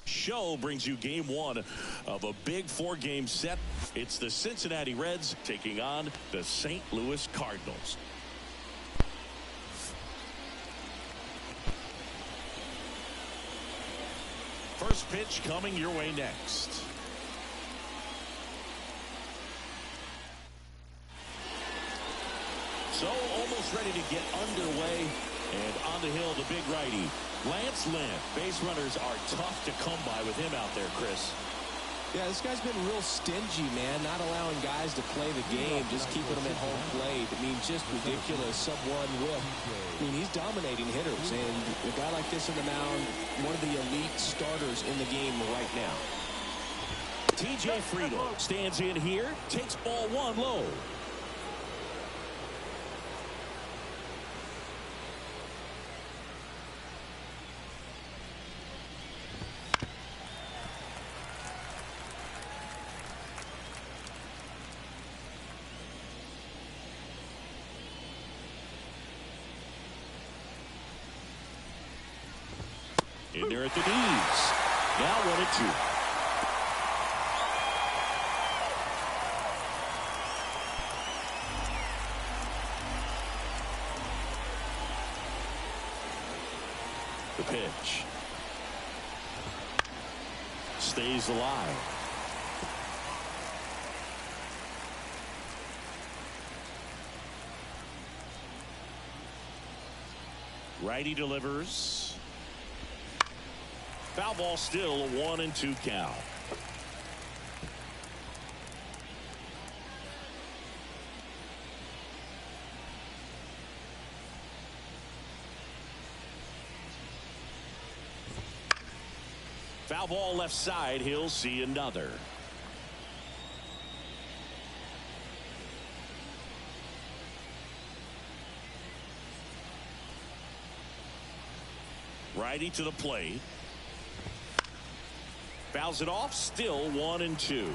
Show brings you game one of a big four-game set. It's the Cincinnati Reds taking on the St. Louis Cardinals. First pitch coming your way next. So almost ready to get underway, and on the hill, the big righty, Lance Lynn. Base runners are tough to come by with him out there, Chris. Yeah, this guy's been real stingy, man, not allowing guys to play the game, just keeping them at home plate. I mean, just ridiculous. Sub-1 whip. I mean, he's dominating hitters, and a guy like this in the mound, one of the elite starters in the game right now. TJ Friedel stands in here, takes ball one low. In there at the knees. Now 1-2. The pitch. Stays alive. Righty delivers. Foul ball, still a 1-2 count. Foul ball left side. He'll see another. Righty to the plate. Fouls it off. Still 1-2.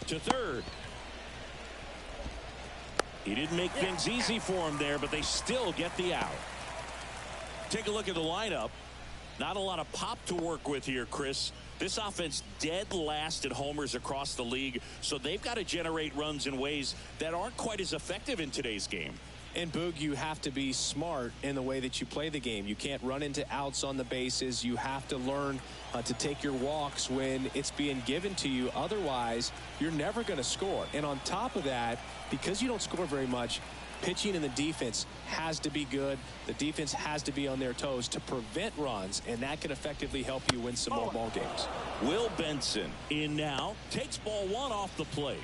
To third. He didn't make things easy for him there, but they still get the out. Take a look at the lineup. Not a lot of pop to work with here, Chris. This offense dead last at homers across the league, so they've got to generate runs in ways that aren't quite as effective in today's game. And Boog, you have to be smart in the way that you play the game. You can't run into outs on the bases. You have to learn to take your walks when it's being given to you. Otherwise, you're never going to score. And on top of that, because you don't score very much, pitching and the defense has to be good. The defense has to be on their toes to prevent runs, and that can effectively help you win some more ball games. Will Benson in now. Takes ball one off the plate.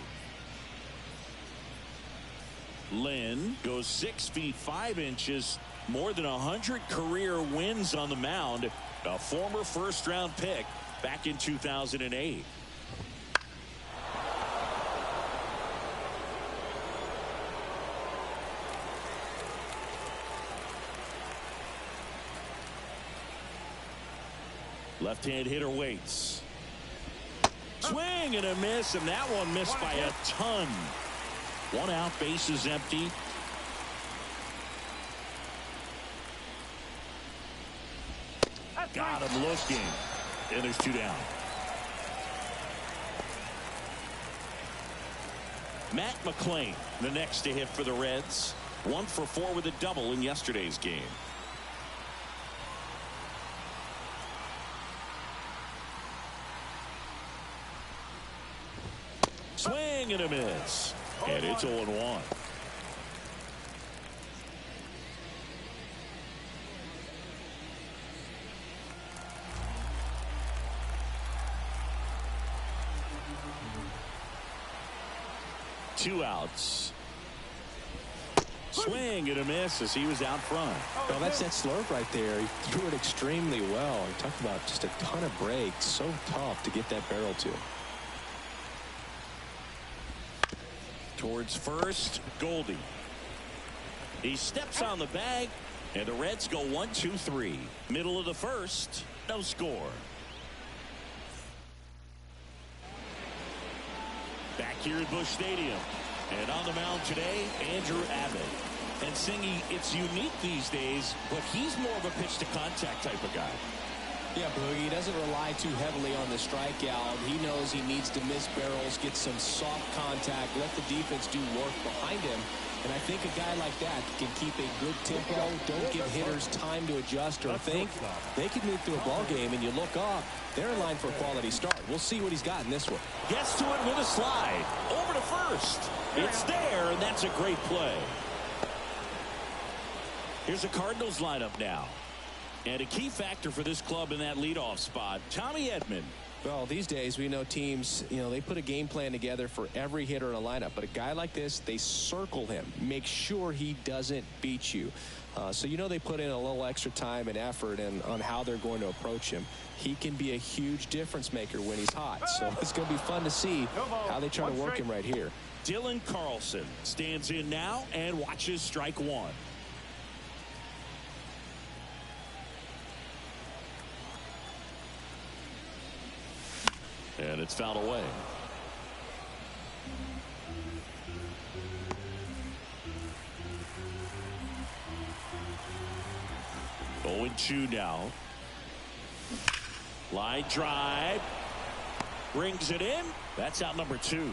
Lynn goes 6 feet 5 inches. More than 100 career wins on the mound. A former first-round pick back in 2008. Left-hand hitter waits. Swing and a miss, and that one missed by a ton. 1 out, base is empty. Got him looking. And there's 2 down. Matt McClain, the next to hit for the Reds. 1 for 4 with a double in yesterday's game. Swing and a miss. And it's 0-1. Two outs. Swing and a miss as he was out front. Well, that's that slurve right there. He threw it extremely well. He talked about just a ton of breaks. So tough to get that barrel to. Towards first, Goldie. He steps on the bag, and the Reds go 1-2-3. Middle of the first, no score. Back here at Busch Stadium. And on the mound today, Andrew Abbott. And Singy, it's unique these days, but he's more of a pitch-to-contact type of guy. Yeah, Boogie, he doesn't rely too heavily on the strikeout. He knows he needs to miss barrels, get some soft contact, let the defense do work behind him. And I think a guy like that can keep a good tempo, don't give hitters time to adjust or think. They can move through a ball game, and you look up, they're in line for a quality start. We'll see what he's got in this one. Gets to it with a slide. Over to first. It's there, and that's a great play. Here's the Cardinals lineup now. And a key factor for this club in that leadoff spot, Tommy Edman. Well, these days we know teams, they put a game plan together for every hitter in a lineup. But a guy like this, they circle him, make sure he doesn't beat you. So they put in a little extra time and effort on how they're going to approach him. He can be a huge difference maker when he's hot. So it's going to be fun to see how they try to work him right here. Dylan Carlson stands in now and watches strike one. And it's fouled away. Oh, 0-2 now. Line drive. Brings it in. That's out number 2.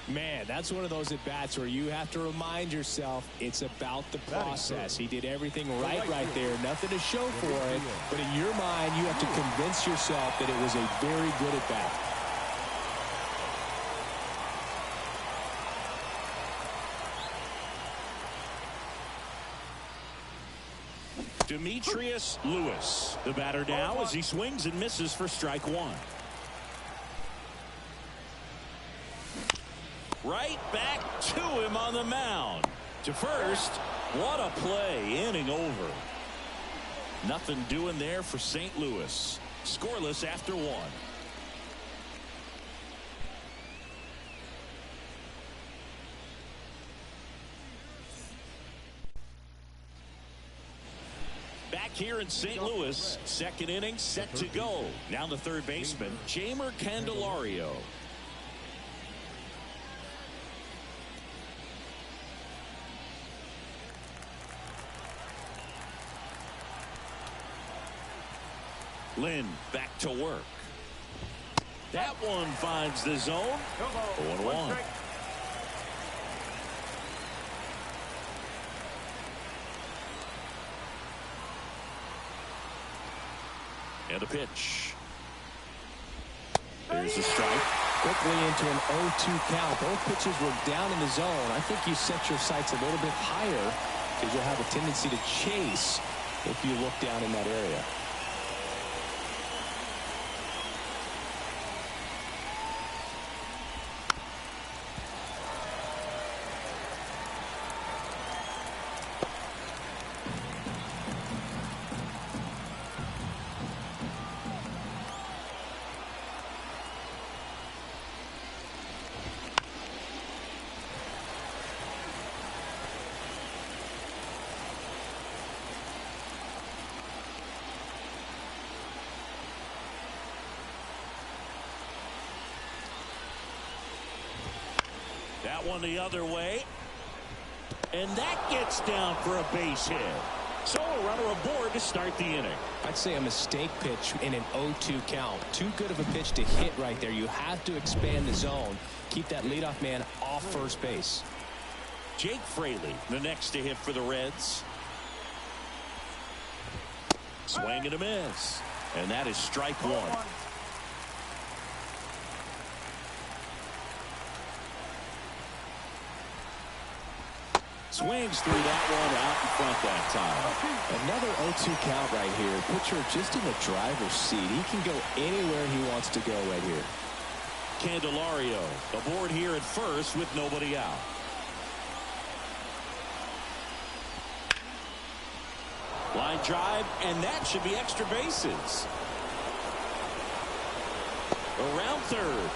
Man, that's one of those at-bats where you have to remind yourself it's about the process. He did everything right there. Nothing to show for it. But in your mind, you have to convince yourself that it was a very good at-bat. Demetrius Lewis, the batter now as he swings and misses for strike 1. Right back to him on the mound. To first. What a play. Inning over. Nothing doing there for St. Louis. Scoreless after 1. Back here in St. Louis, second inning set to go. Now the third baseman, Jeimer Candelario. Lynn back to work. That one finds the zone. 0-1. And a pitch. There's a strike. Quickly into an 0-2 count. Both pitches were down in the zone. I think you set your sights a little bit higher because you'll have a tendency to chase if you look down in that area. That one the other way. And that gets down for a base hit. So a runner aboard to start the inning. I'd say a mistake pitch in an 0-2 count. Too good of a pitch to hit right there. You have to expand the zone. Keep that leadoff man off first base. Jake Fraley, the next to hit for the Reds. Swing and a miss. And that is strike 1. Swings through that one out in front that time. Another 0-2 count right here. Pitcher just in the driver's seat. He can go anywhere he wants to go right here. Candelario aboard here at first with nobody out. Line drive, and that should be extra bases. Around third.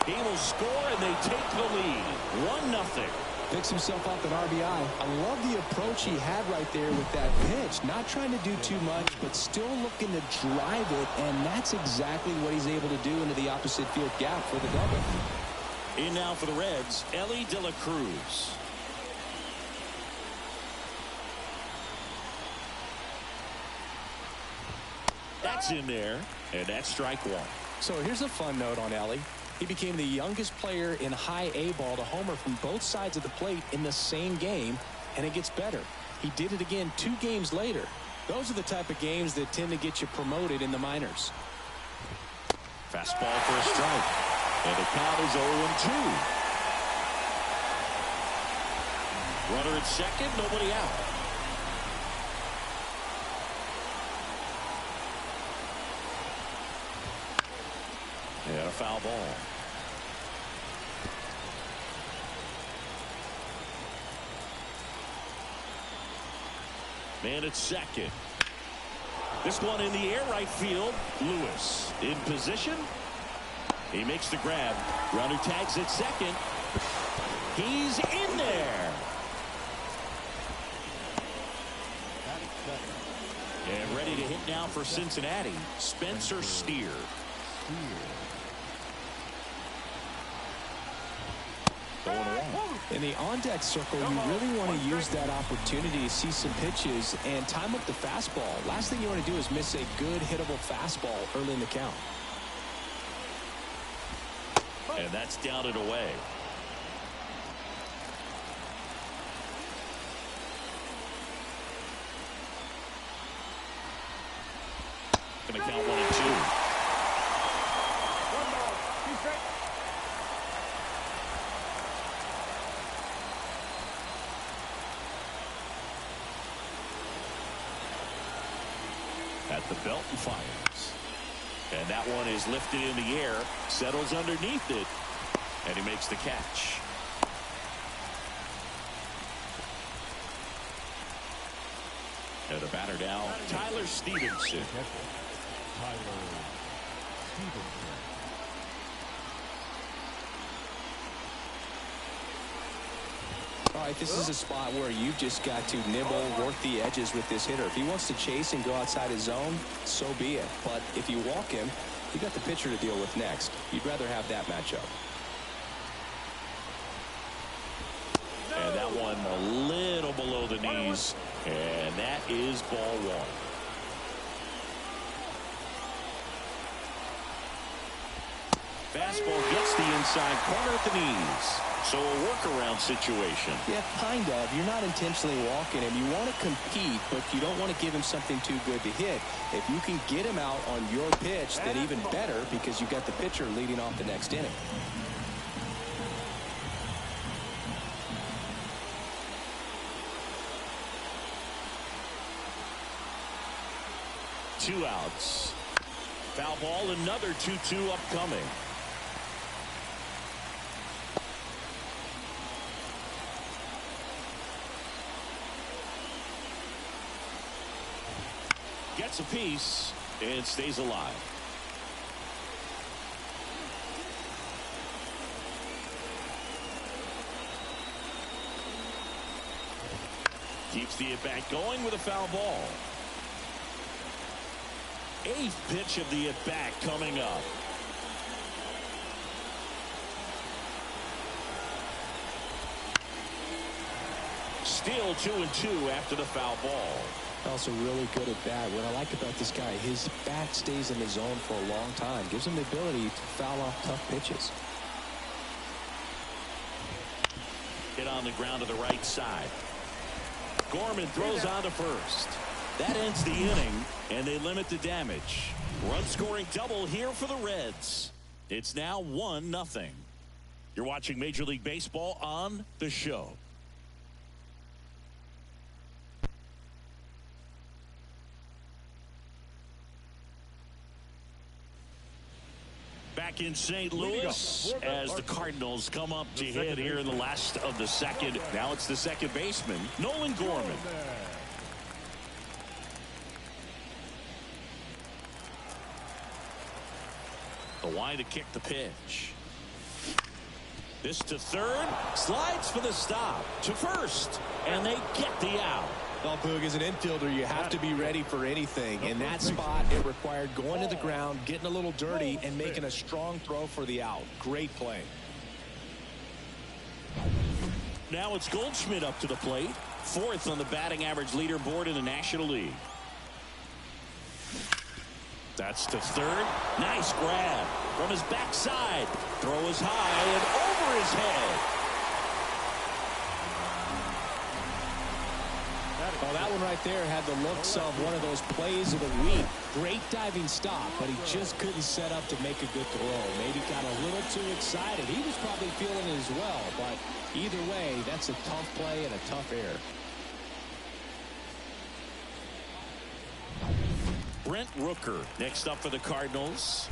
He will score, and they take the lead. 1-0. Picks himself off an RBI. I love the approach he had right there with that pitch. Not trying to do too much, but still looking to drive it, and that's exactly what he's able to do into the opposite field gap for the double. In now for the Reds, Ellie De La Cruz. That's in there, and that's strike 1. So here's a fun note on Ellie. He became the youngest player in high A ball to homer from both sides of the plate in the same game, and it gets better. He did it again 2 games later. Those are the type of games that tend to get you promoted in the minors. Fastball for a strike, and the count is 0-2. Runner at second, nobody out. And a foul ball. Man at second. This one in the air right field. Lewis in position. He makes the grab. Runner tags at second. He's in there. And ready to hit now for Cincinnati, Spencer Steer. In the on-deck circle, you really want to use that opportunity to see some pitches and time up the fastball. Last thing you want to do is miss a good hittable fastball early in the count. And that's down and away. Going to count 1-2. At the belt and fires. And that one is lifted in the air, settles underneath it, and he makes the catch. And the batter now, Tyler Stevenson. All right, this is a spot where you've just got to nibble, work the edges with this hitter. If he wants to chase and go outside his zone, so be it. But if you walk him, you got the pitcher to deal with next. You'd rather have that matchup. And that one a little below the knees, and that is ball one. Fastball gets the inside corner at the knees. So a workaround situation. Yeah, kind of. You're not intentionally walking him. You want to compete, but you don't want to give him something too good to hit. If you can get him out on your pitch, then even better, because you got the pitcher leading off the next inning. Two outs. Foul ball, another 2-2 upcoming. Gets a piece and stays alive. Keeps the at-bat going with a foul ball. Eighth pitch of the at-bat coming up. Still 2-2 after the foul ball. Also really good at bat. What I like about this guy, his bat stays in the zone for a long time. Gives him the ability to foul off tough pitches. Hit on the ground to the right side. Gorman throws on to first. That ends the inning, and they limit the damage. Run-scoring double here for the Reds. It's now 1-0. You're watching Major League Baseball on The Show. Back in St. Louis as the Cardinals come up to hit here in the last of the second. Now it's the second baseman, Nolan Gorman. The line to kick the pitch. This to third, slides for the stop. To first, and they get the out. Well, Boog, as an infielder, you have to be ready for anything. In that spot, it required going to the ground, getting a little dirty, and making a strong throw for the out. Great play. Now it's Goldschmidt up to the plate. Fourth on the batting average leaderboard in the National League. That's to third. Nice grab from his backside. Throw is high and over his head. Oh, that one right there had the looks of one of those plays of the week. Great diving stop, but he just couldn't set up to make a good throw. Maybe got a little too excited. He was probably feeling it as well, but either way, that's a tough play and a tough error. Brent Rooker next up for the Cardinals.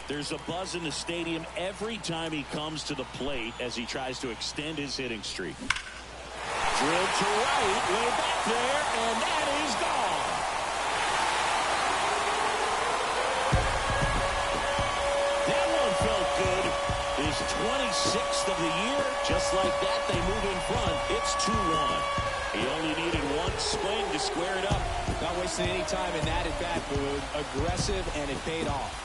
There's a buzz in the stadium every time he comes to the plate as he tries to extend his hitting streak. Drilled to right, way back there, and that is gone. That one felt good. His 26th of the year. Just like that, they move in front. It's 2-1. He only needed one swing to square it up. Not wasting any time in that at-bat, Boog. Aggressive, and it paid off.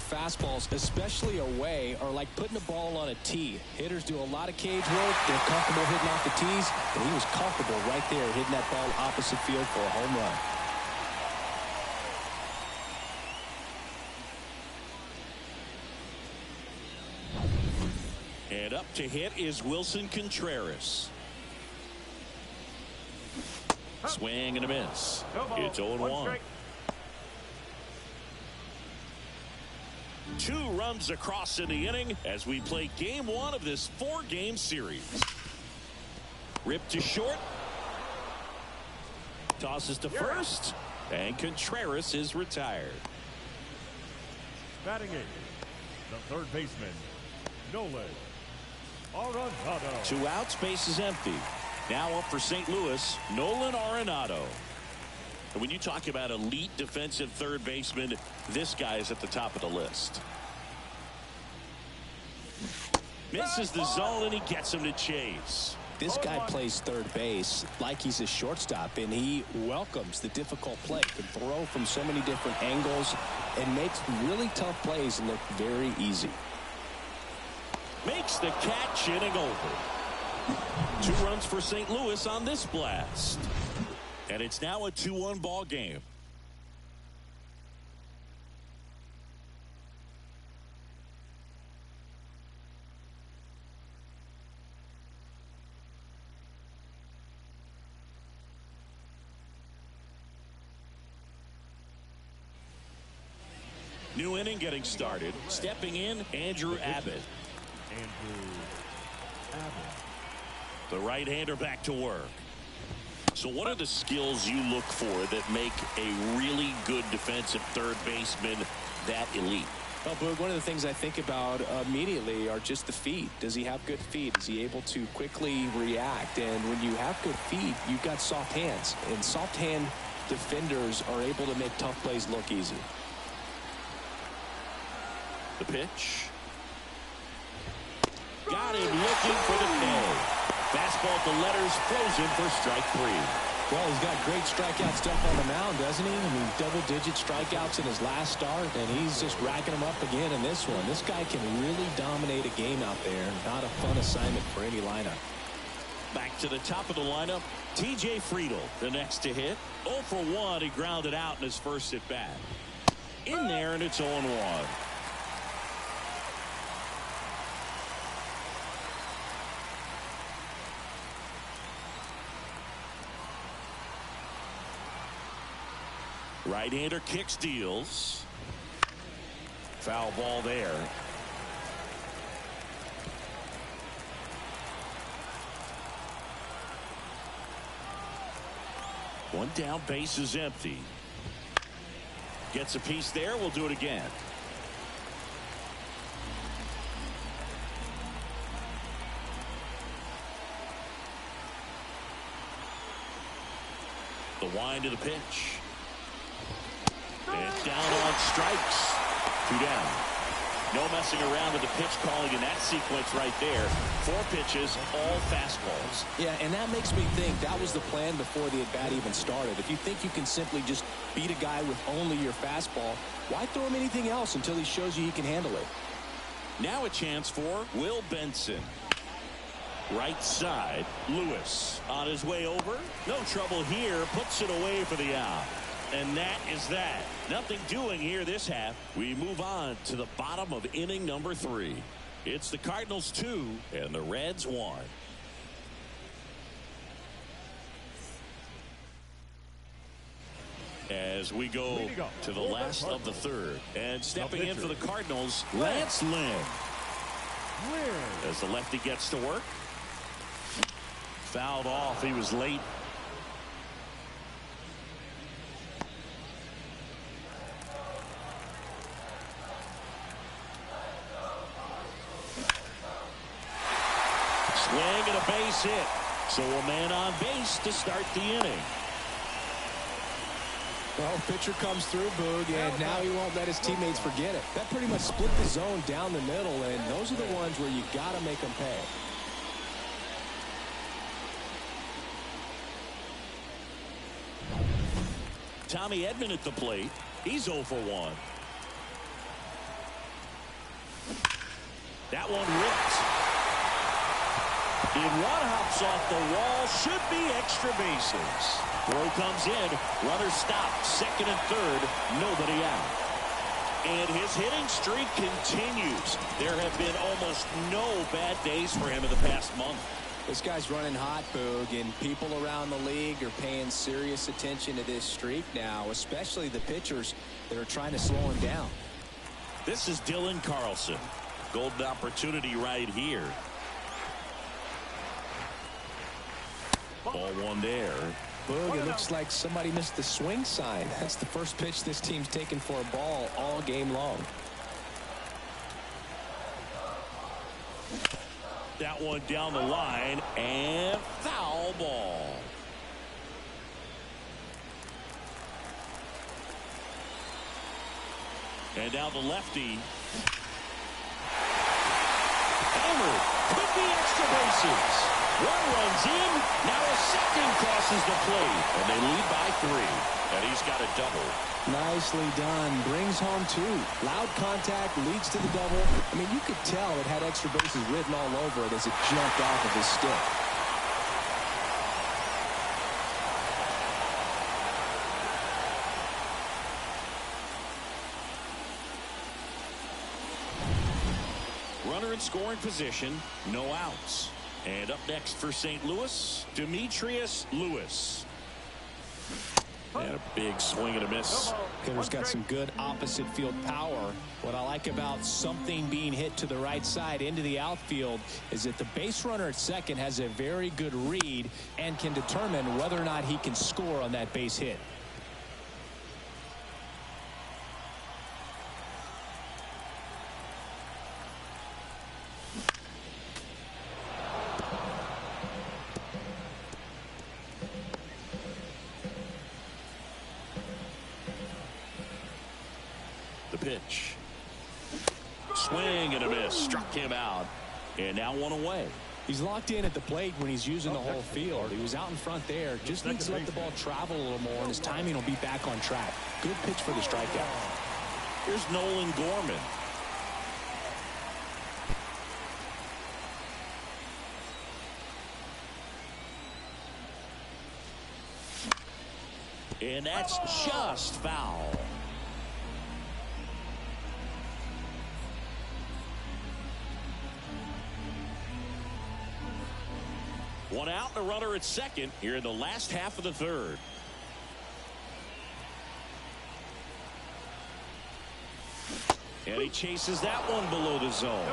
fastballs, especially away, are like putting a ball on a tee. Hitters do a lot of cage work. They're comfortable hitting off the tees, but he was comfortable right there hitting that ball opposite field for a home run. And up to hit is Wilson Contreras. Swing and a miss. It's 0-1. 2 runs across in the inning as we play game 1 of this 4-game series. Ripped to short. Tosses to first. And Contreras is retired. Batting 8, the third baseman, Nolan Arenado. 2 outs, base is empty. Now up for St. Louis, Nolan Arenado. And when you talk about elite defensive third baseman, this guy is at the top of the list. Misses the zone and he gets him to chase. This guy plays third base like he's a shortstop, and he welcomes the difficult play. Can throw from so many different angles and makes really tough plays look very easy. Makes the catch, inning over. 2 runs for St. Louis on this blast. And it's now a 2-1 ball game. New inning getting started. Stepping in, Andrew Abbott. The right-hander back to work. So what are the skills you look for that make a really good defensive third baseman that elite? Well, Boog, one of the things I think about immediately are just the feet. Does he have good feet? Is he able to quickly react? And when you have good feet, you've got soft hands. And soft hand defenders are able to make tough plays look easy. The pitch. Got him looking for the K. Fastball at the letters, frozen for strike 3. Well, he's got great strikeout stuff on the mound, doesn't he? I mean, double-digit strikeouts in his last start, and he's just racking them up again in this one. This guy can really dominate a game out there. Not a fun assignment for any lineup. Back to the top of the lineup, T.J. Friedl, the next to hit. 0 for 1, he grounded out in his first at-bat. In there, and it's 0-1. Right-hander kicks, deals. Foul ball there. One down, base is empty. Gets a piece there. We'll do it again. The wind of the pitch. And down on strikes. 2 down. No messing around with the pitch calling in that sequence right there. 4 pitches, all fastballs. Yeah, and that makes me think that was the plan before the at-bat even started. If you think you can simply just beat a guy with only your fastball, why throw him anything else until he shows you he can handle it? Now a chance for Will Benson. Right side, Lewis on his way over. No trouble here. Puts it away for the out. And that is that. Nothing doing here this half. We move on to the bottom of inning number 3. It's the Cardinals 2 and the Reds 1. As we go to the last of the 3rd. And stepping in for the Cardinals, Lance Lynn. As the lefty gets to work. Fouled off. He was late. Swing and a base hit. So a man on base to start the inning. Well, pitcher comes through, Boog, and now he won't let his teammates forget it. That pretty much split the zone down the middle, and those are the ones where you got to make them pay. Tommy Edman at the plate. He's 0 for 1. That one ripped. And one hops off the wall. Should be extra bases. Throw comes in. Runner stopped. Second and third. Nobody out. And his hitting streak continues. There have been almost no bad days for him in the past month. This guy's running hot, Boog, and people around the league are paying serious attention to this streak now, especially the pitchers that are trying to slow him down. This is Dylan Carlson. Golden opportunity right here. Ball one there. Boog, it looks like somebody missed the swing sign. That's the first pitch this team's taken for a ball all game long. That one down the line, and foul ball. And now the lefty. Hammered. Could be extra bases. One runs in. Now a second crosses the plate. And they lead by 3. And he's got a double. Nicely done. Brings home 2. Loud contact leads to the double. I mean, you could tell it had extra bases written all over it as it jumped off of his stick. Runner in scoring position. No outs. And up next for St. Louis, Demetrius Lewis. And a big swing and a miss. Hitter's got some good opposite field power. What I like about something being hit to the right side into the outfield is that the base runner at second has a very good read and can determine whether or not he can score on that base hit. Pitch. Swing and a miss. Struck him out. And now one away. He's locked in at the plate when he's using the whole field. He was out in front there. Just needs to let the ball travel a little more, and his timing will be back on track. Good pitch for the strikeout. Here's Nolan Gorman. And that's just foul. One out and a runner at second here in the last half of the third. And he chases that one below the zone.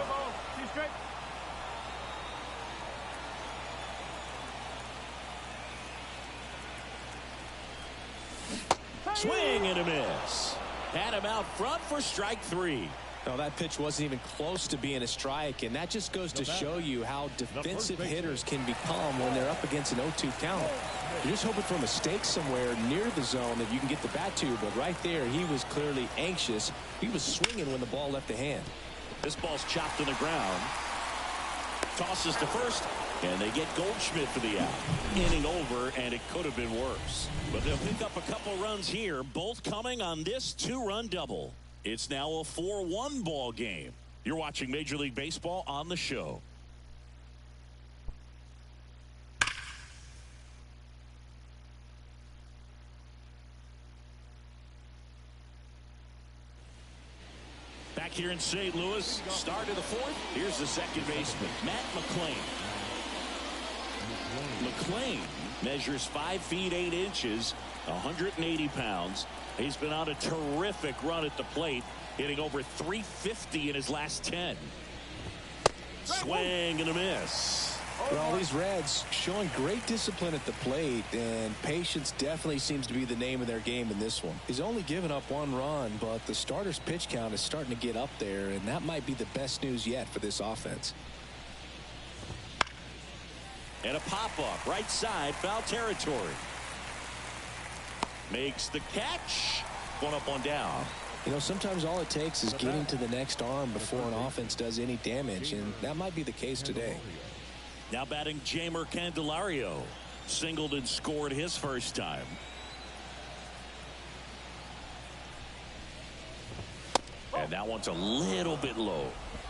Swing and a miss. Had him out front for strike 3. No, that pitch wasn't even close to being a strike, and that just goes to show you how defensive hitters can become when they're up against an 0-2 count. You're just hoping for a mistake somewhere near the zone that you can get the bat to, but right there he was clearly anxious. He was swinging when the ball left the hand. This ball's chopped to the ground. Tosses to first, and they get Goldschmidt for the out. Inning over, and it could have been worse. But they'll pick up a couple runs here, both coming on this 2-run double. It's now a 4-1 ball game. You're watching Major League Baseball on the show. Back here in St. Louis, start of the 4th. Here's the second baseman, Matt McClain. McClain measures 5 feet 8 inches, 180 pounds. He's been on a terrific run at the plate, hitting over 350 in his last 10. Swing and a miss. Well, these Reds showing great discipline at the plate, and patience definitely seems to be the name of their game in this one. He's only given up 1 run, but the starter's pitch count is starting to get up there, and that might be the best news yet for this offense. And a pop-up, right side, foul territory. Makes the catch. One up, one down. You know, sometimes all it takes is getting to the next arm before an offense does any damage, and that might be the case today. Now batting Jamer Candelario. Singled and scored his first time. And that one's a little bit low.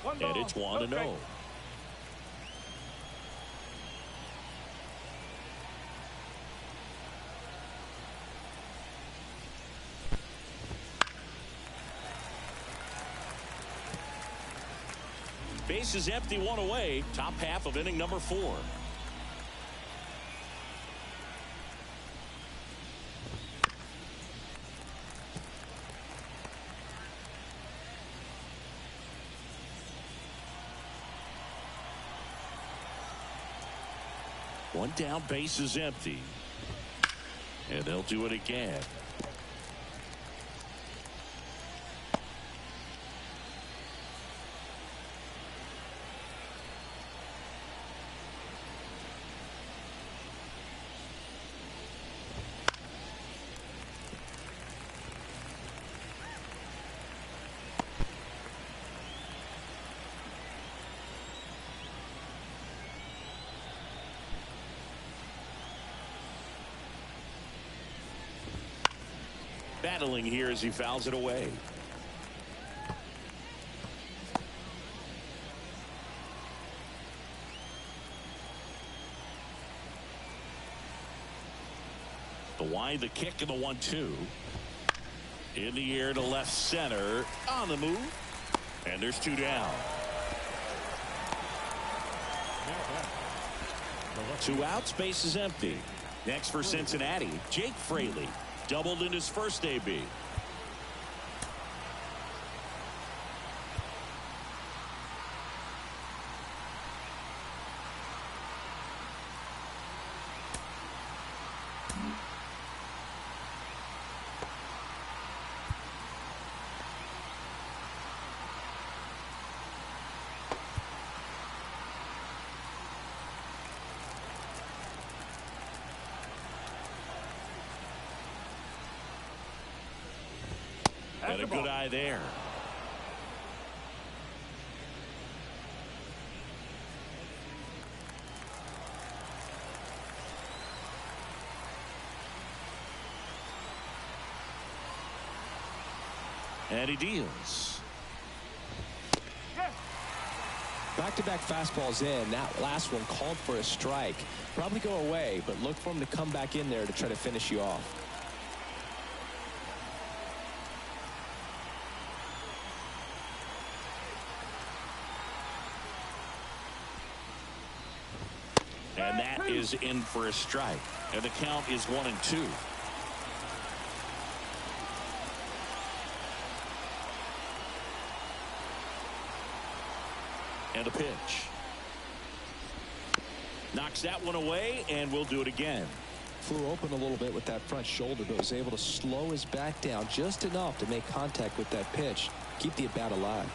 And it's 1-0. Base is empty, one away. Top half of inning number 4. One down, base is empty. And they'll do it again. Battling here as he fouls it away. The wind, the kick, and the 1-2. In the air to left center. On the move. And there's 2 down. 2 outs, base is empty. Next for Cincinnati, Jake Fraley. Doubled in his first AB. And a good eye there. And he deals. Back-to-back fastballs in. That last one called for a strike. Probably go away, but look for him to come back in there to try to finish you off. And that is in for a strike. And the count is 1-2. And a pitch. Knocks that one away, and we'll do it again. Flew open a little bit with that front shoulder, but was able to slow his back down just enough to make contact with that pitch. Keep the at-bat alive.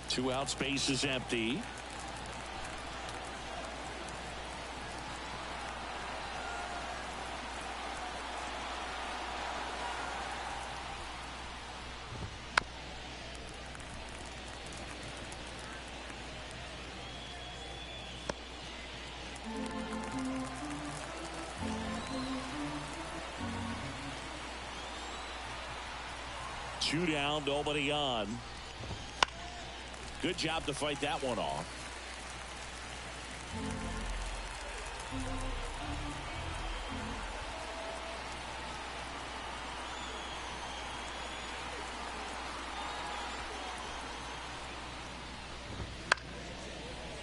Two out, space is empty. Two down, nobody on. Good job to fight that one off.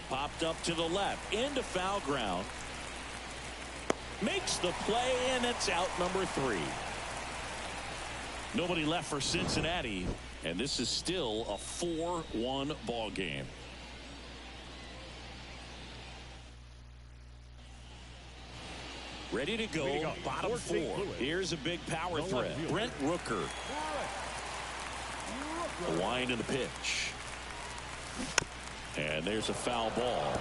Popped up to the left, into foul ground. Makes the play, and it's out number 3. Nobody left for Cincinnati, and this is still a 4-1 ball game. Ready to go. Bottom 4. Here's a big power threat. Brent Rooker. The wind and the pitch. And there's a foul ball.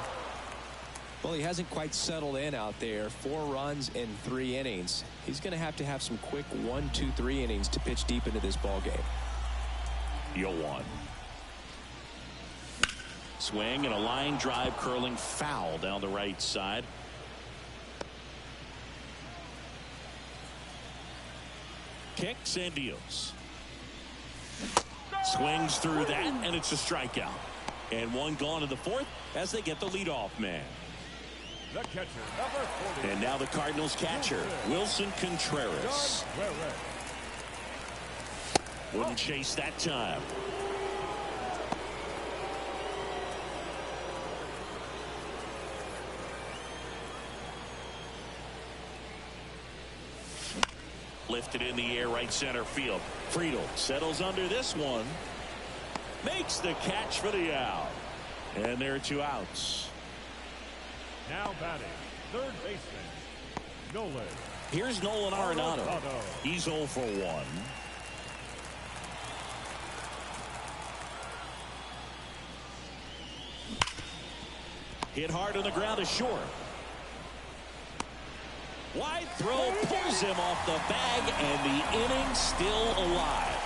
Well, he hasn't quite settled in out there. 4 runs in 3 innings. He's going to have some quick 1, 2, 3 innings to pitch deep into this ball game. Yo one. swing and a line drive curling foul down the right side. Kicks and deals. Swings through that, and it's a strikeout. And one gone in the fourth as they get the leadoff man. The catcher, number 40. And now the Cardinals catcher, Wilson Contreras. Wouldn't chase that time. Lifted in the air, right center field. Friedel settles under this one. Makes the catch for the out. And there are 2 outs. Now batting, third baseman, Nolan. Here's Nolan Arenado. He's 0 for 1. Hit hard on the ground is short. Wide throw pulls him off the bag, and the inning still alive.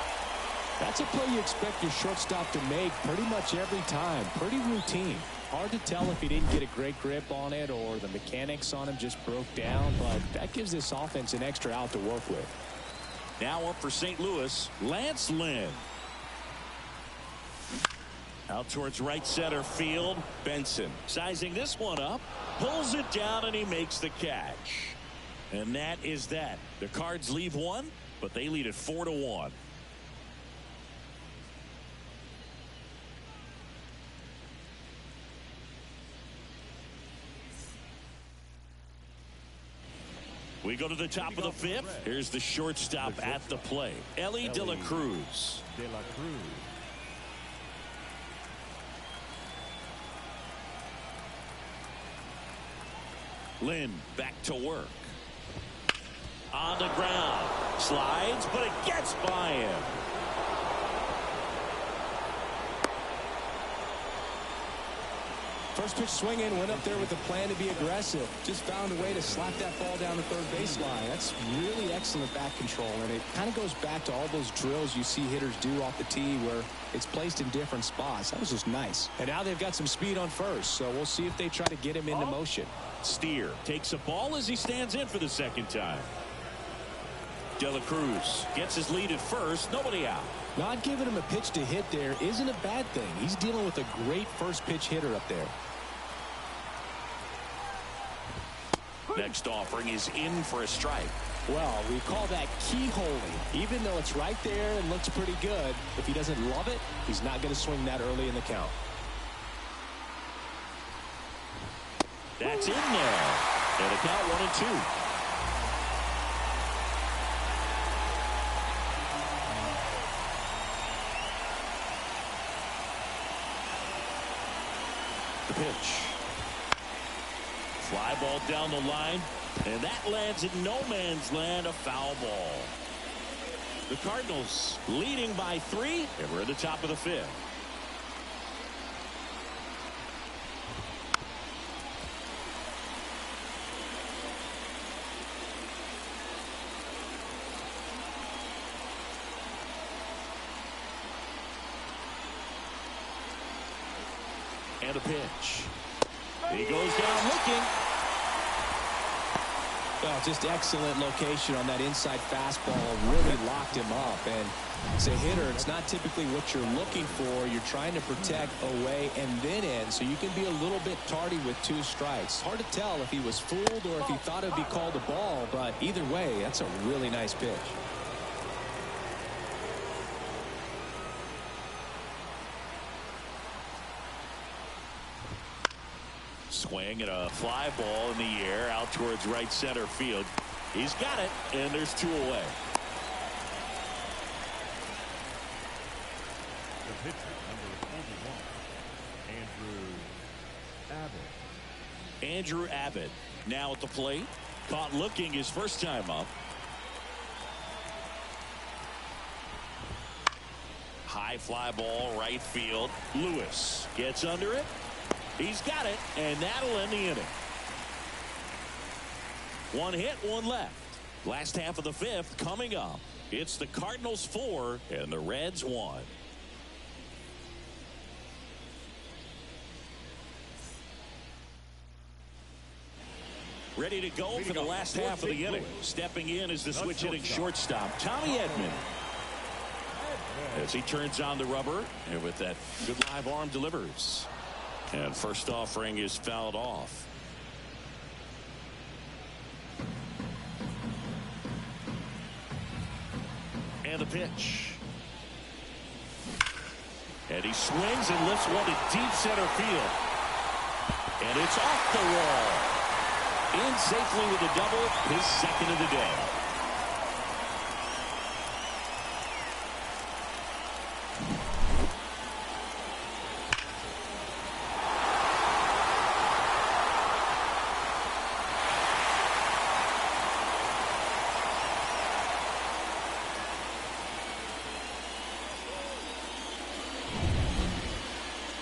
That's a play you expect your shortstop to make pretty much every time. Pretty routine. Hard to tell if he didn't get a great grip on it or the mechanics on him just broke down, but that gives this offense an extra out to work with. Now up for St. Louis, Lance Lynn. Out towards right center field, Benson sizing this one up, pulls it down, and he makes the catch. And that is that. The Cards leave one, but they lead it 4-1. We go to the top of the fifth. Here's the shortstop at the plate, Ellie De La Cruz. Lynn back to work. On the ground. Slides, but it gets by him. First pitch swinging, went up there with a plan to be aggressive. Just found a way to slap that ball down the third baseline. That's really excellent bat control, and it kind of goes back to all those drills you see hitters do off the tee where it's placed in different spots. That was just nice. And now they've got some speed on first, so we'll see if they try to get him into motion. Steer takes a ball as he stands in for the second time. De La Cruz gets his lead at first. Nobody out. Not giving him a pitch to hit there isn't a bad thing. He's dealing with a great first pitch hitter up there. Next offering is in for a strike. Well, we call that keyholing. Even though it's right there and looks pretty good, if he doesn't love it, he's not going to swing that early in the count. That's in there. And a count 1-2. The pitch. Fly ball down the line, and that lands in no man's land, a foul ball. The Cardinals leading by 3, and we're at the top of the 5th. And a pitch. He goes down looking. Well, just excellent location on that inside fastball. Really locked him up. And as a hitter, it's not typically what you're looking for. You're trying to protect away and then in, so you can be a little bit tardy with 2 strikes. Hard to tell if he was fooled or if he thought it would be called a ball, but either way, that's a really nice pitch. Swing and a fly ball in the air out towards right center field. He's got it, and there's 2 away. The pitcher, number 41, Andrew Abbott. Andrew Abbott now at the plate. Caught looking his first time up. High fly ball right field. Lewis gets under it. He's got it, and that'll end the inning. 1 hit, 1 left. Last half of the 5th coming up. It's the Cardinals 4 and the Reds 1. Ready to go for the last half of the inning. Stepping in is the switch hitting shortstop, Tommy Edman. As he turns on the rubber, and with that good live arm delivers. And first offering is fouled off. And the pitch. And he swings and lifts one to deep center field. And it's off the wall. In safely with a double, his second of the day.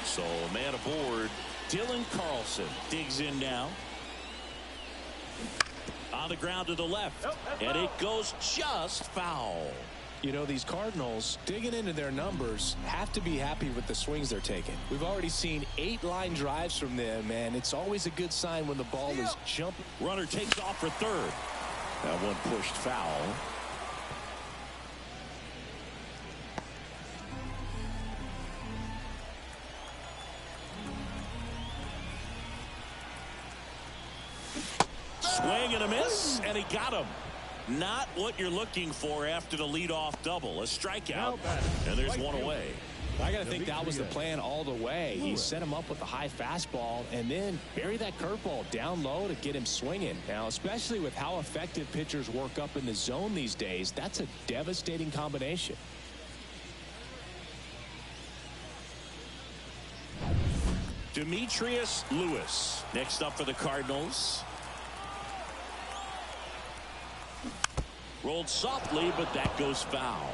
So a man aboard. Dylan Carlson digs in now. On the ground to the left. And it goes just foul. You know, these Cardinals, digging into their numbers, have to be happy with the swings they're taking. We've already seen 8 line drives from them, and it's always a good sign when the ball is jumping. Runner takes off for third. That one pushed foul. Swing and a miss, and he got him. Not what you're looking for after the leadoff double. A strikeout, and there's one away. I got to think that was the plan all the way. He set him up with a high fastball and then bury that curveball down low to get him swinging. Now, especially with how effective pitchers work up in the zone these days, that's a devastating combination. Demetrius Lewis next up for the Cardinals. Rolled softly, but that goes foul.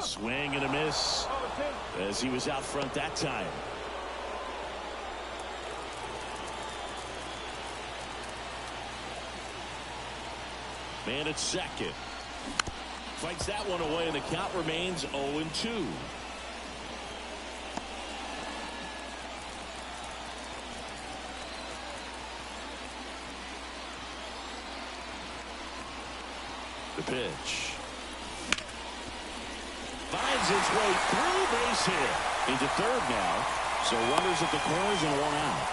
Swing and a miss as he was out front that time. Man at second. Fights that one away, and the count remains 0-2. The pitch. Finds its way through, base hit. Into third now. So runners at the corners and one out.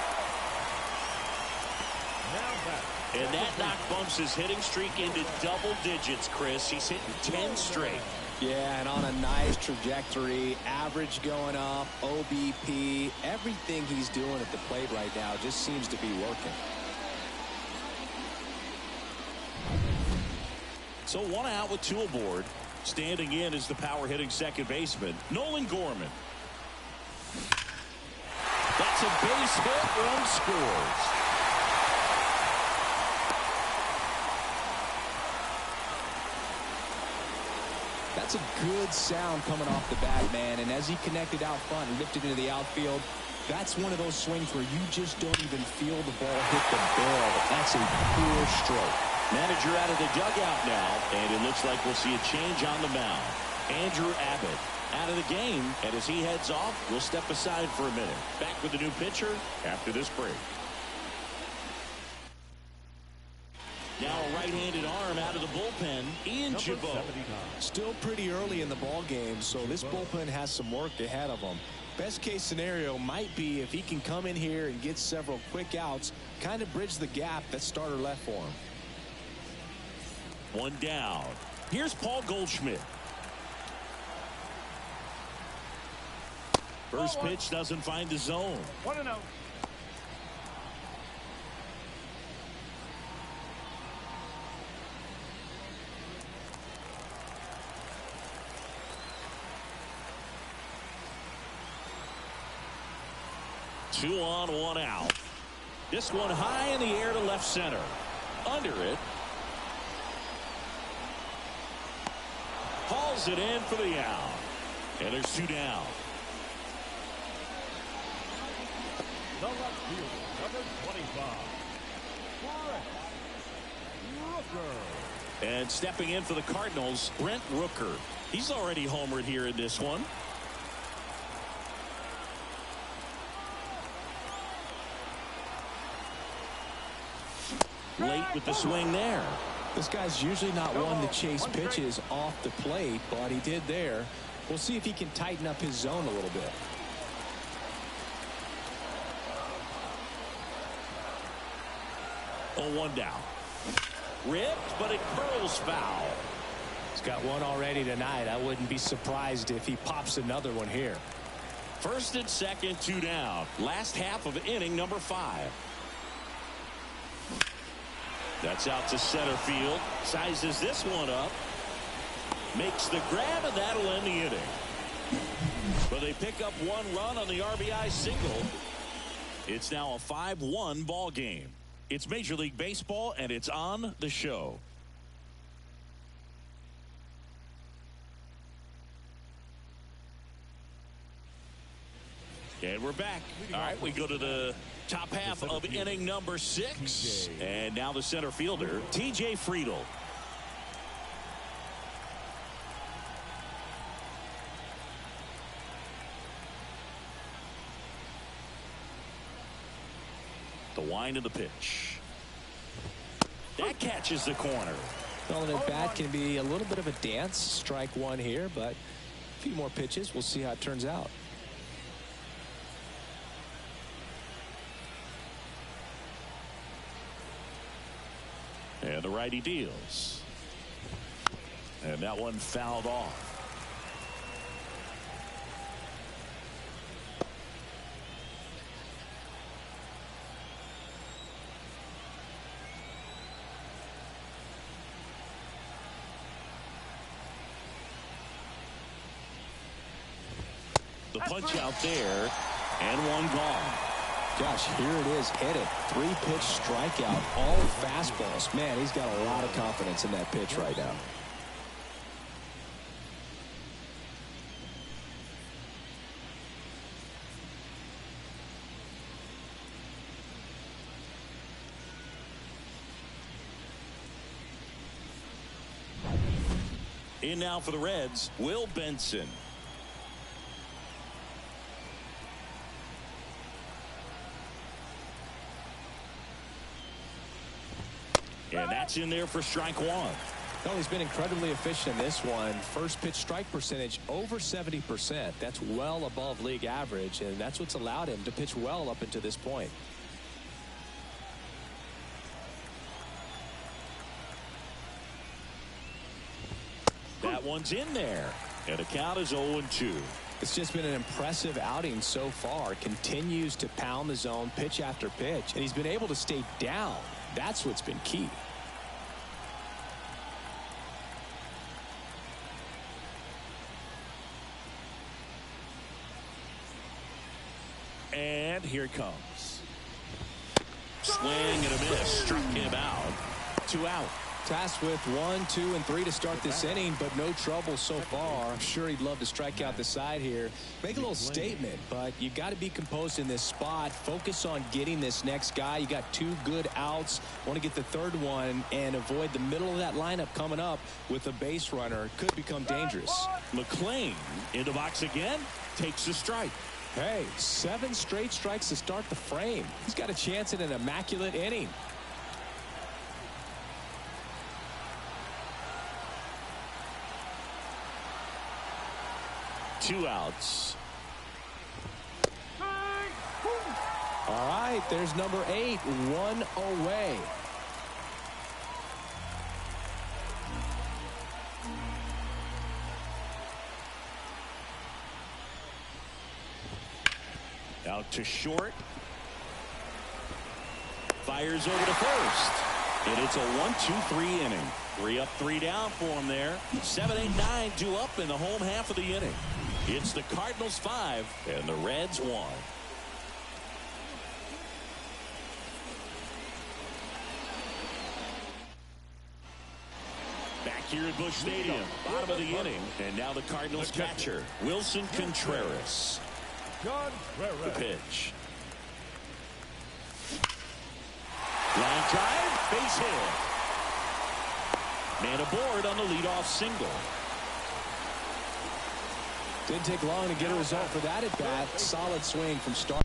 And that knock bumps his hitting streak into double digits, Chris. He's hitting 10 straight. Yeah, and on a nice trajectory. Average going up, OBP. Everything he's doing at the plate right now just seems to be working. So one out with 2 aboard. Standing in is the power hitting second baseman, Nolan Gorman. That's a base hit. Run scores. That's a good sound coming off the bat, man. And as he connected out front and lifted into the outfield, that's one of those swings where you just don't even feel the ball hit the barrel. That's a pure stroke. Manager out of the dugout now, and it looks like we'll see a change on the mound. Andrew Abbott out of the game, and as he heads off, we'll step aside for a minute. Back with the new pitcher after this break. Now a right-handed arm out of the bullpen, Ian Gibaut. Still pretty early in the ball game, so this bullpen has some work ahead of him. Best case scenario might be if he can come in here and get several quick outs, kind of bridge the gap that starter left for him. One down. Here's Paul Goldschmidt. First pitch doesn't find the zone. 1-0. Two on, one out. This one high in the air to left center. Under it. Hauls it in for the out. And there's 2 down. The left fielder, number 25. And stepping in for the Cardinals, Brent Rooker. He's already homered here in this one. Late with the swing there. This guy's usually not one to chase pitches off the plate, but he did there. We'll see if he can tighten up his zone a little bit. Oh, 1 down. Ripped, but it curls foul. He's got one already tonight. I wouldn't be surprised if he pops another one here. First and second, 2 down. Last half of inning number 5. That's out to center field. Sizes this one up. Makes the grab, and that'll end the inning. But they pick up 1 run on the RBI single. It's now a 5-1 ball game. It's Major League Baseball, and it's on the show. And we're back. All right, we go to the top half of inning number 6. And now the center fielder, T.J. Friedl. The wind of the pitch. That catches the corner. Well, an at-bat can be a little bit of a dance. Strike 1 here, but a few more pitches. We'll see how it turns out. And the righty deals. And that one fouled off. The punch out there, and 1 gone. Gosh, here it is, headed. 3-pitch strikeout, all fastballs. Man, he's got a lot of confidence in that pitch right now. In now for the Reds, Will Benson. And that's in there for strike 1. Well, he's been incredibly efficient in this one. First pitch strike percentage over 70%. That's well above league average, and that's what's allowed him to pitch well up until this point. That one's in there, and the count is 0-2. It's just been an impressive outing so far. Continues to pound the zone pitch after pitch, and he's been able to stay down. That's what's been key. And here it comes. Swing and a miss. Struck him out. 2 out. Tasked with 1, 2, and 3 to start this inning, but no trouble so far. I'm sure he'd love to strike out the side here. Make a little statement, but you got to be composed in this spot. Focus on getting this next guy. You got 2 good outs. Want to get the 3rd one and avoid the middle of that lineup coming up with a base runner. Could become dangerous. McClain in the box again. Takes the strike. Hey, 7 straight strikes to start the frame. He's got a chance at an immaculate inning. Two outs. All right, there's number 8, 1 away. Out to short. Fires over to first. And it's a 1-2-3 inning. 3 up, 3 down for him there. 7, 8, 9 due up in the home half of the inning. It's the Cardinals 5 and the Reds 1. Back here at Busch Stadium, bottom of the inning. And now the Cardinals catcher, Wilson Contreras. The pitch. Line drive, base hit. Man aboard on the leadoff single. Didn't take long to get a result for that at bat. Solid swing from start.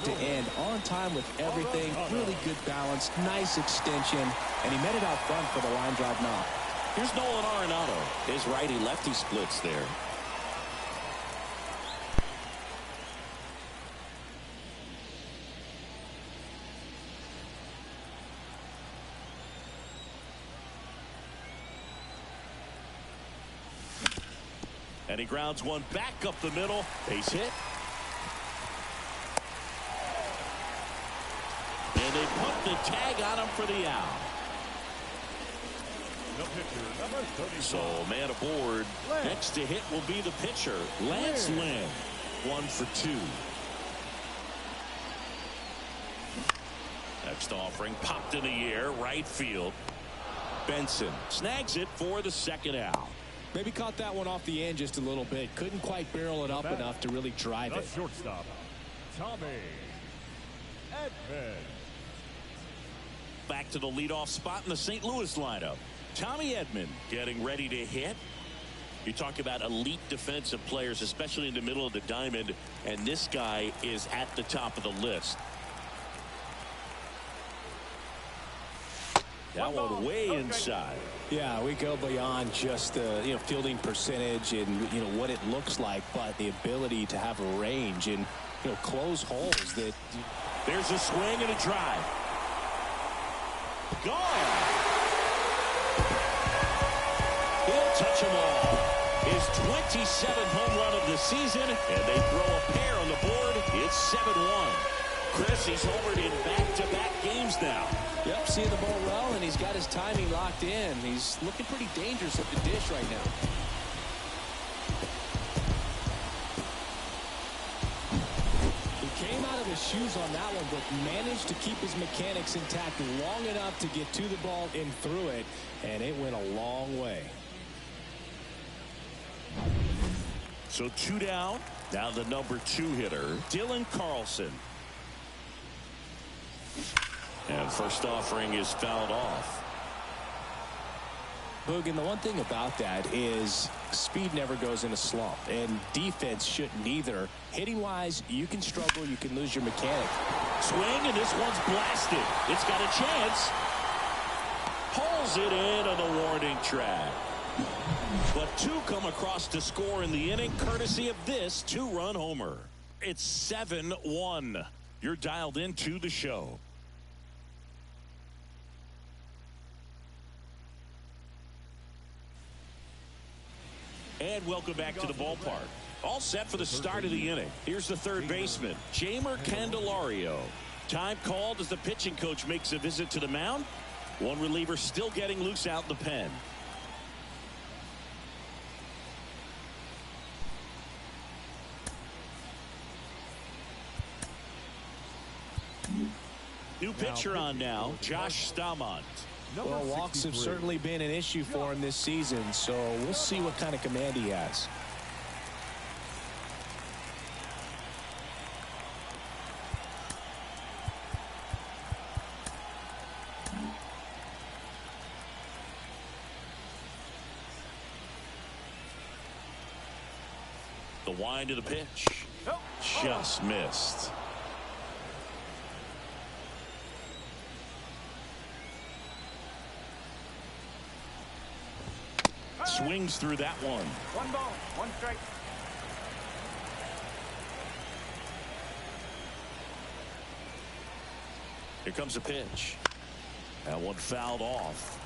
To end on time with everything. Really good balance, nice extension, and he met it out front for the line drive knock. Here's Nolan Arenado. His righty-lefty splits there. And he grounds one back up the middle. Base hit. And they put the tag on him for the out. The pitcher, number 35. So man aboard. Next to hit will be the pitcher, Lance Lynn. 1 for 2. Next offering popped in the air, right field. Benson snags it for the second out. Maybe caught that one off the end just a little bit. Couldn't quite barrel it up enough to really drive it. Shortstop, Tommy Edman. Back to the leadoff spot in the St. Louis lineup. Tommy Edman getting ready to hit. You talk about elite defensive players, especially in the middle of the diamond, and this guy is at the top of the list. That one way inside. Yeah, we go beyond just the fielding percentage and what it looks like, but the ability to have a range and close holes. That there's a swing and a drive. Gone. He'll touch them all. His 27th home run of the season, and they throw a pair on the board. It's 7-1. Chris, he's homered in back-to-back games now. Yep, seeing the ball well, and he's got his timing locked in. He's looking pretty dangerous at the dish right now. He came out of his shoes on that one, but managed to keep his mechanics intact long enough to get to the ball and through it, and it went a long way. So 2 down. Now the number 2 hitter, Dylan Carlson. And first offering is fouled off. Boog, and the one thing about that is speed never goes in a slump, and defense shouldn't either. Hitting wise, you can struggle, you can lose your mechanic. Swing, and this one's blasted. It's got a chance. Pulls it in on the warning track. But 2 come across to score in the inning, courtesy of this 2-run homer. It's 7-1. You're dialed into the show. And welcome back to the ballpark. All set for the start of the inning. Here's the third baseman, Jeimer Candelario. Time called as the pitching coach makes a visit to the mound. One reliever still getting loose out in the pen. New pitcher on now, Josh Staumont. Well, walks have certainly been an issue for him this season, so we'll see what kind of command he has. The wind of the pitch. Just missed. Swings through that one. 1 ball, 1 strike. Here comes a pitch. That one fouled off.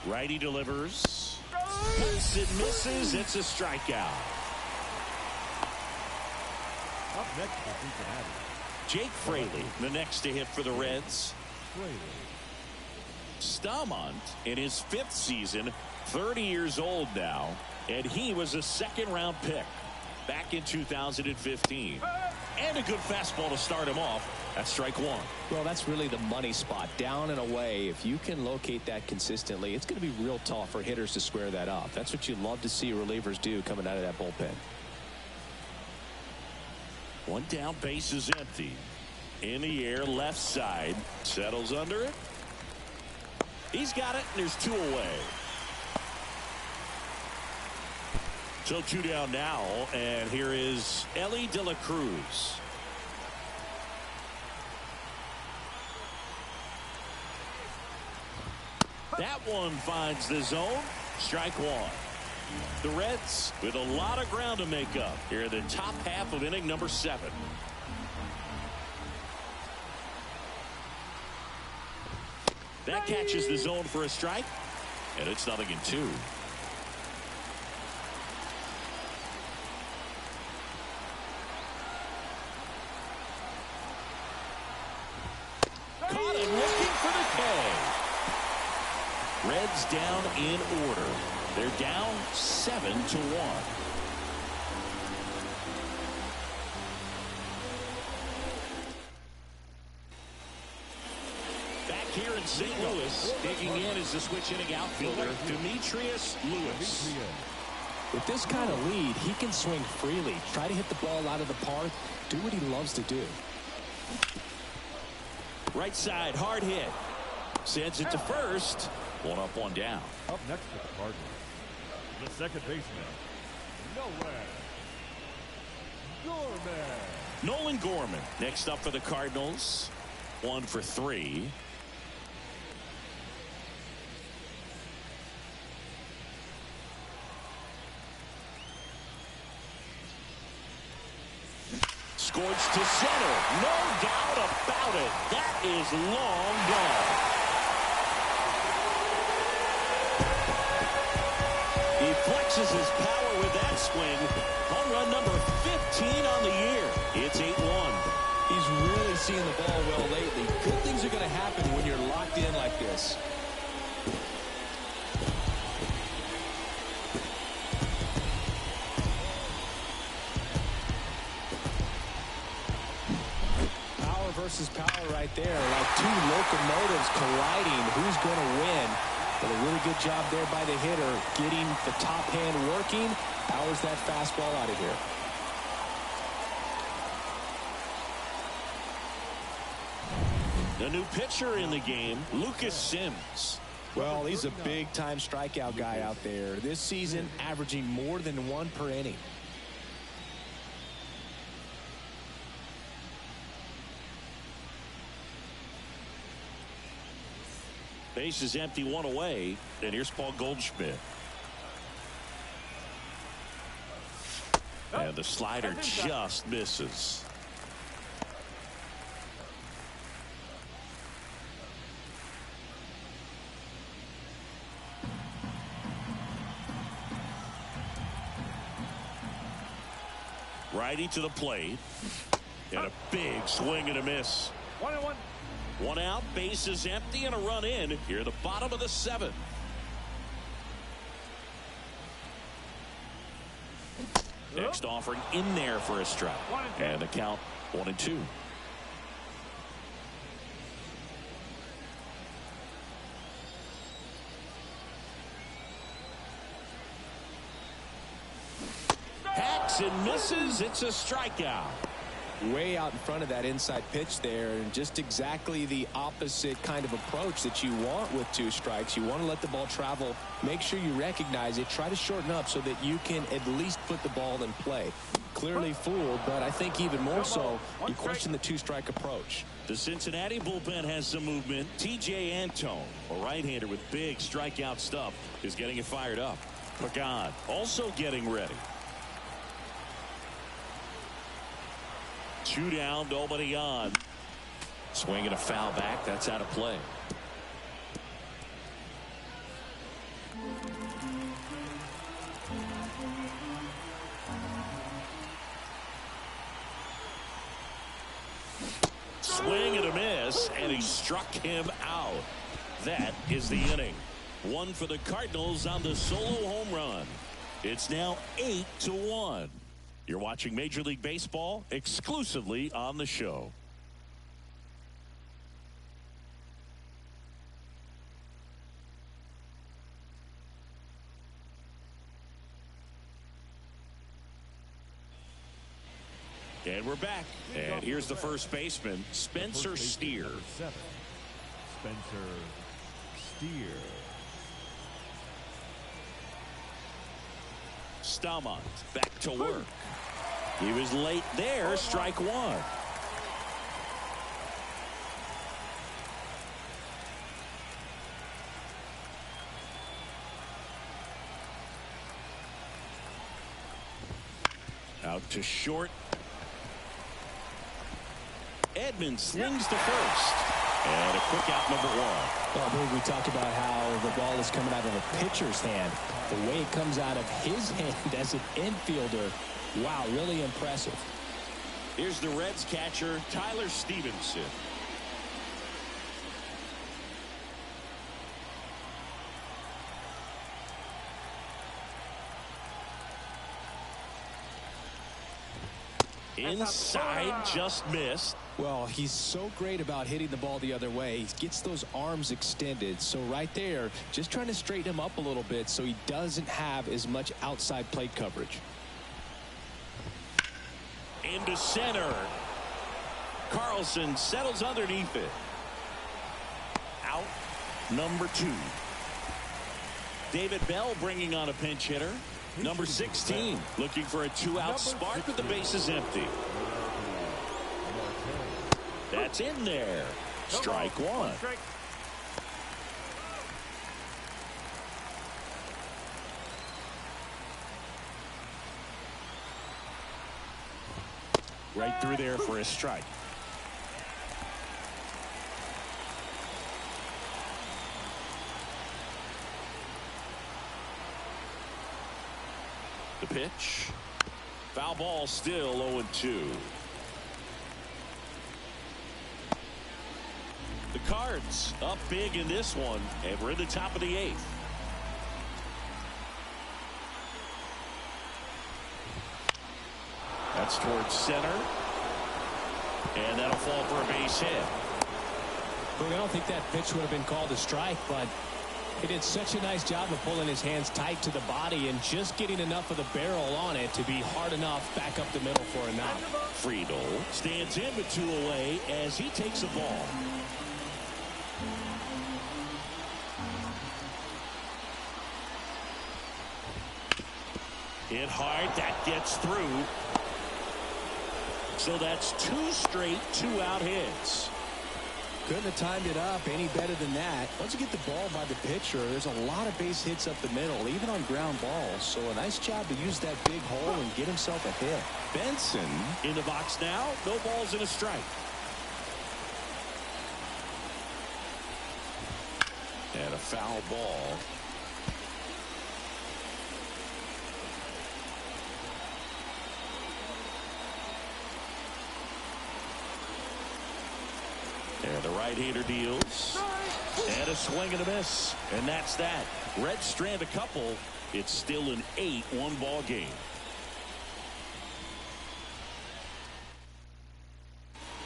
Righty delivers. Puts and misses. It's a strikeout. Up next for Cincinnati, Jake Fraley, the next to hit for the Reds. Stamont in his 5th season, 30 years old now, and he was a second-round pick back in 2015. And a good fastball to start him off. That's strike one. Well, that's really the money spot, down and away. If you can locate that consistently, it's going to be real tough for hitters to square that up. That's what you love to see relievers do coming out of that bullpen. One down, base is empty. In the air, left side. Settles under it. He's got it, and there's 2 away. So 2 down now, and here is Ellie De La Cruz. That one finds the zone. Strike one. The Reds with a lot of ground to make up here in the top half of inning number 7. That catches the zone for a strike, and it's 0-2. Caught him looking for the K. Reds down in order. They're down 7-1. Back here in St. Louis, digging in is the switch hitting outfielder, Demetrius Lewis. With this kind of lead, he can swing freely, try to hit the ball out of the park, do what he loves to do. Right side, hard hit. Sends it to first. 1 up, 1 down. up next for the Cardinals, the second baseman, Nolan Gorman next up for the Cardinals. 1 for 3. Scorched to center. No doubt about it. That is long gone. He flexes his power with that swing. Home run number 15 on the year. It's 8-1. He's really seeing the ball well lately. Good things are going to happen when you're locked in like this. Power versus power right there. Like 2 locomotives colliding. Who's going to win? But a really good job there by the hitter, getting the top hand working. Powers that fastball out of here. The new pitcher in the game, Lucas Sims. Well, he's a big-time strikeout guy out there. This season, averaging more than 1 per inning. Base is empty, 1 away. And here's Paul Goldschmidt. And the slider just misses. Righty to the plate. And a big swing and a miss. 1-1. 1 out, base is empty, and a run in here at the bottom of the 7th. Next offering in there for a strike. And the count 1-2. Hacks and misses. It's a strikeout. Way out in front of that inside pitch there, and just exactly the opposite kind of approach that you want with 2 strikes. You want to let the ball travel, make sure you recognize it, try to shorten up so that you can at least put the ball in play. Clearly fooled, but I think even more so, you question the 2-strike approach. The Cincinnati bullpen has some movement. TJ Antone, a right-hander with big strikeout stuff, is getting it fired up. Pagan also getting ready. 2 down, nobody on. Swing and a foul back. That's out of play. Yes, and he struck him out. That is the inning. One for the Cardinals on the solo home run. It's now 8-1. You're watching Major League Baseball exclusively on the show. And we're back. And here's the first baseman, Spencer Steer. Spencer Steer. Stamont back to work. He was late there. Strike one. Out to short. Edmonds slings to first. And a quick out, number one. Well, I believe we talked about how the ball is coming out of a pitcher's hand. The way it comes out of his hand as an infielder, wow, really impressive. Here's the Reds catcher, Tyler Stevenson. Inside, just missed. Well, he's so great about hitting the ball the other way. He gets those arms extended. So right there, just trying to straighten him up a little bit so he doesn't have as much outside plate coverage. Into center. Carlson settles underneath it. Out, number two. David Bell bringing on a pinch hitter. Number 16 looking for a two-out spark with the bases empty. That's in there. Strike one. Right through there for a strike. The pitch. Foul ball, still 0-2. The Cards up big in this one, and we're in the top of the eighth. That's towards center. And that'll fall for a base hit. Look, I don't think that pitch would have been called a strike, but he did such a nice job of pulling his hands tight to the body and just getting enough of the barrel on it to be hard enough back up the middle for a knock. Friedel stands in with two away as he takes a ball. Hit hard, that gets through. So that's two straight two-out hits. Couldn't have timed it up any better than that. Once you get the ball by the pitcher, there's a lot of base hits up the middle, even on ground balls. So a nice job to use that big hole and get himself a hit. Benson in the box now. No balls and a strike. And a foul ball. And the right-hander deals. And a swing and a miss. And that's that. Reds strand a couple. It's still an 8-1 ball game.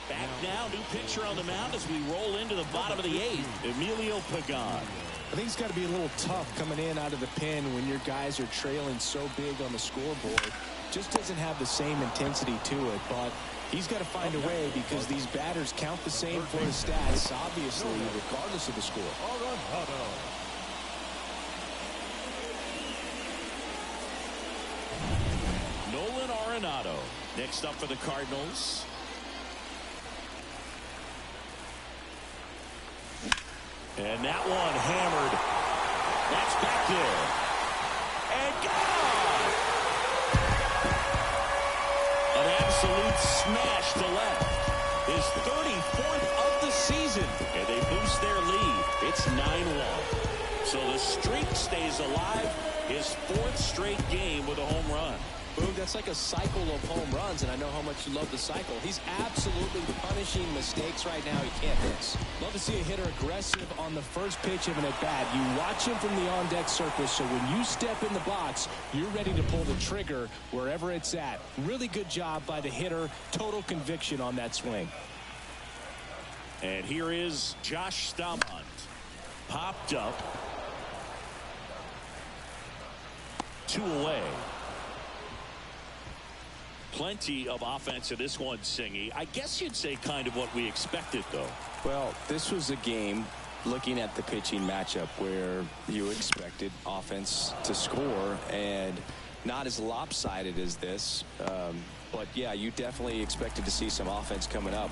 Back now, new pitcher on the mound as we roll into the bottom of the eighth. Emilio Pagan. I think it's got to be a little tough coming in out of the pen when your guys are trailing so big on the scoreboard. Just doesn't have the same intensity to it, but he's got to find a way because these batters count the same for his stats, obviously, regardless of the score. Nolan Arenado next up for the Cardinals. And that one hammered. That's back there. And gone! An absolute smash to left. His 34th of the season. And they boost their lead. It's 9-1. So the streak stays alive. His fourth straight game with a home run. Boog, that's like a cycle of home runs, and I know how much you love the cycle. He's absolutely punishing mistakes right now he can't miss. Love to see a hitter aggressive on the first pitch of an at-bat. You watch him from the on-deck surface, so when you step in the box, you're ready to pull the trigger wherever it's at. Really good job by the hitter. Total conviction on that swing. And here is Josh Staumont. Popped up. 2 away. Plenty of offense in this one, Singy. I guess you'd say kind of what we expected, though. Well, this was a game, looking at the pitching matchup, where you expected offense to score, and not as lopsided as this. But, yeah, you definitely expected to see some offense coming up.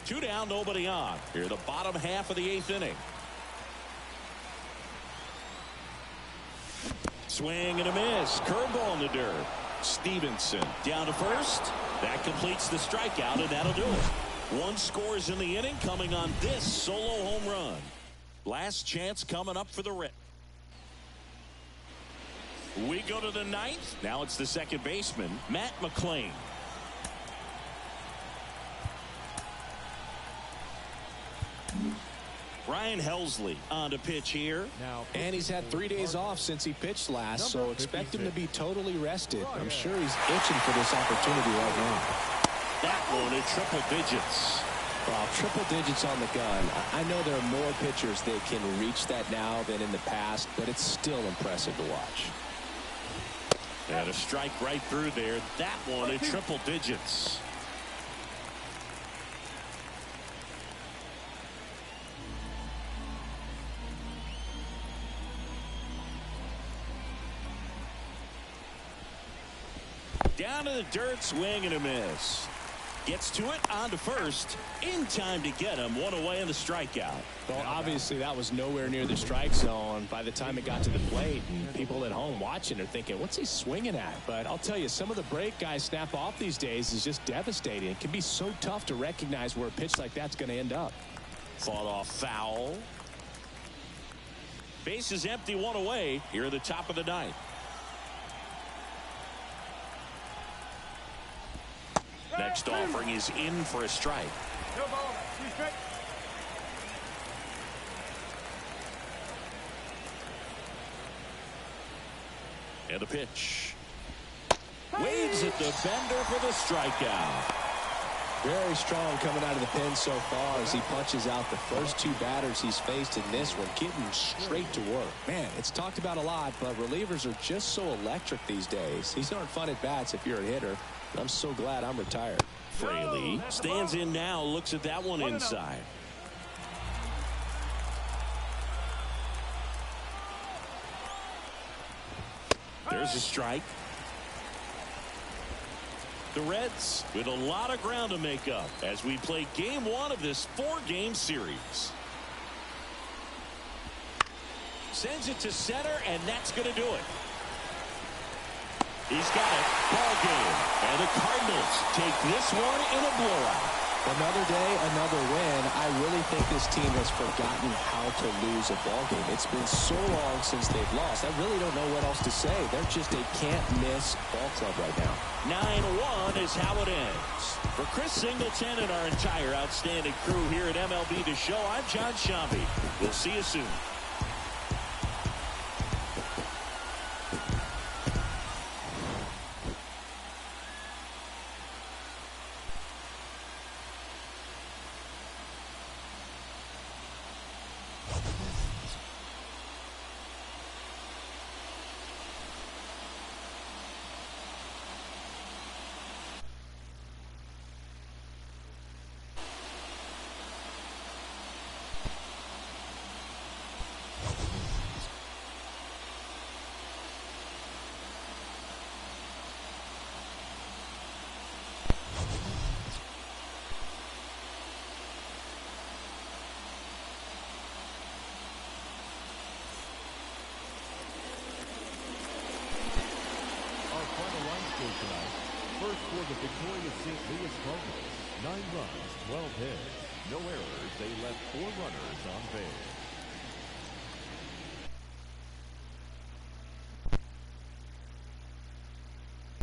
Two down, nobody on. Here, the bottom half of the 8th inning. Swing and a miss. Curveball in the dirt. Stevenson down to first. That completes the strikeout, and that'll do it. 1 scores in the inning, coming on this solo home run. Last chance coming up for the Reds. We go to the 9th. Now it's the second baseman, Matt McClain. Ryan Helsley on to pitch here. And he's had 3 days off since he pitched last, so expect him to be totally rested. I'm sure he's itching for this opportunity right now. That one in triple digits. Well, triple digits on the gun. I know there are more pitchers that can reach that now than in the past, but it's still impressive to watch. And a strike right through there. That one in triple digits. Down to the dirt, swing and a miss. Gets to it, on to first, in time to get him. 1 away in the strikeout. Well, obviously that was nowhere near the strike zone by the time it got to the plate, and people at home watching are thinking, what's he swinging at? But I'll tell you, some of the break guys snap off these days is just devastating. It can be so tough to recognize where a pitch like that's going to end up. Fought off foul. Base is empty, 1 away here at the top of the 9th. Next offering is in for a strike. And the pitch. Waves at the bender for the strikeout. Very strong coming out of the pen so far as he punches out the first 2 batters he's faced in this one, getting straight to work. Man, it's talked about a lot, but relievers are just so electric these days. These aren't fun at bats if you're a hitter. I'm so glad I'm retired. Fraley stands in now, looks at that one inside. There's a strike. The Reds with a lot of ground to make up as we play game 1 of this 4-game series. Sends it to center, and that's going to do it. He's got it. Ball game. And the Cardinals take this one in a blowout. Another day, another win. I really think this team has forgotten how to lose a ball game. It's been so long since they've lost. I really don't know what else to say. They're just a can't-miss ball club right now. 9-1 is how it ends. For Chris Singleton and our entire outstanding crew here at MLB The Show, I'm John Shambi. We'll see you soon. Tonight, first for the victorious St. Louis Cardinals, 9 runs, 12 hits, no errors. They left 4 runners on base.